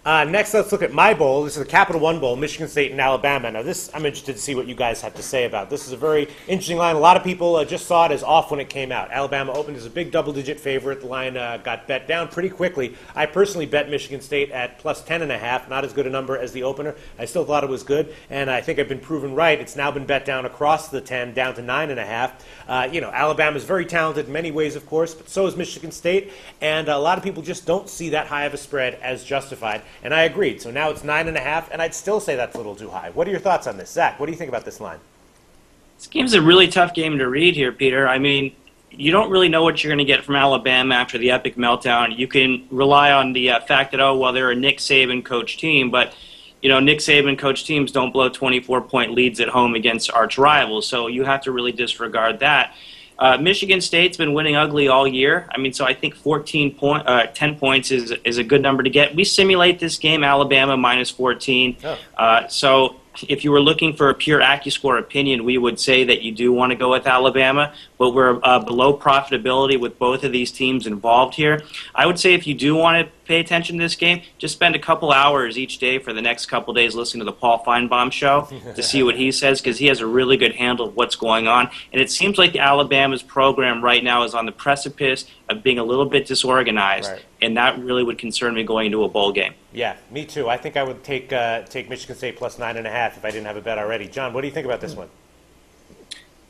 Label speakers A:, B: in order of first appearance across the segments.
A: Next, let's look at my bowl. This is the Capital One Bowl, Michigan State and Alabama. Now, this I'm interested to see what you guys have to say about. This is a very interesting line. A lot of people just saw it as off when it came out. Alabama opened as a big double-digit favorite. The line got bet down pretty quickly. I personally bet Michigan State at plus 10.5. Not as good a number as the opener. I still thought it was good, and I think I've been proven right. It's now been bet down across the 10, down to 9.5. Alabama's very talented in many ways, of course, but so is Michigan State, and a lot of people just don't see that high of a spread as justified. And I agreed. So now it's 9.5, and I'd still say that's a little too high. What are your thoughts on this? Zach, what do you think about this line?
B: This game's a really tough game to read here, Peter. I mean, you don't really know what you're going to get from Alabama after the epic meltdown. You can rely on the fact that, they're a Nick Saban coach team, but Nick Saban coach teams don't blow 24-point leads at home against arch rivals, so you have to really disregard that. Michigan State's been winning ugly all year. So I think 10 points is a good number to get. We simulate this game, Alabama minus 14. Oh. So if you were looking for a pure AccuScore opinion, we would say that you do want to go with Alabama, but we're below profitability with both of these teams involved here. I would say if you do want to pay attention to this game, just spend a couple hours each day for the next couple days listening to the Paul Feinbaum show to see what he says, because he has a really good handle of what's going on. And it seems like Alabama's program right now is on the precipice of being a little bit disorganized, right. And that really would concern me going into a bowl game.
A: Yeah, me too. I think I would take Michigan State plus 9.5 if I didn't have a bet already. John, what do you think about this one?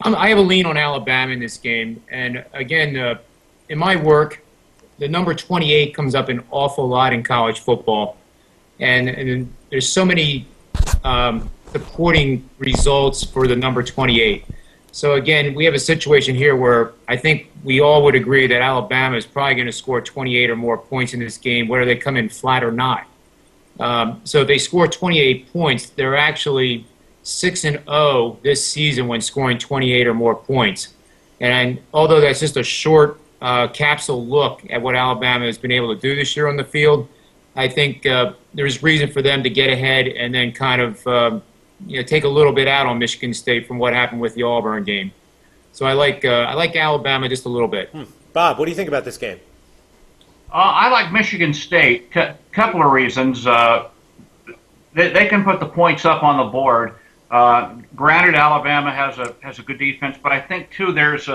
C: I have a lean on Alabama in this game. And again, in my work, the number 28 comes up an awful lot in college football. And there's so many supporting results for the number 28. So again, we have a situation here where I think we all would agree that Alabama is probably going to score 28 or more points in this game, whether they come in flat or not. So if they score 28 points, they're actually 6-0 this season when scoring 28 or more points. And although that's just a short capsule look at what Alabama has been able to do this year on the field, I think there's reason for them to get ahead and then kind of take a little bit out on Michigan State from what happened with the Auburn game. So I like Alabama just a little bit.
A: Bob, what do you think about this game?
D: I like Michigan State. Couple of reasons. They can put the points up on the board. Granted, Alabama has a good defense, but I think too there's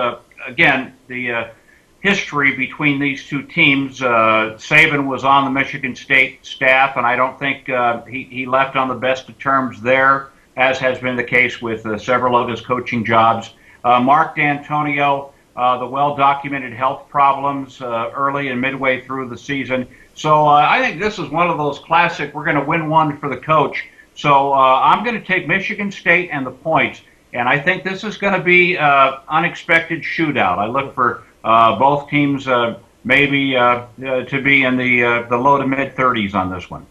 D: again the history between these two teams. Saban was on the Michigan State staff, and I don't think he left on the best of terms there, as has been the case with several of his coaching jobs. Mark D'Antonio, the well-documented health problems early and midway through the season. So I think this is one of those classic, we're going to win one for the coach. So I'm going to take Michigan State and the points, and I think this is going to be unexpected shootout. I look for both teams maybe to be in the low to mid 30s on this one.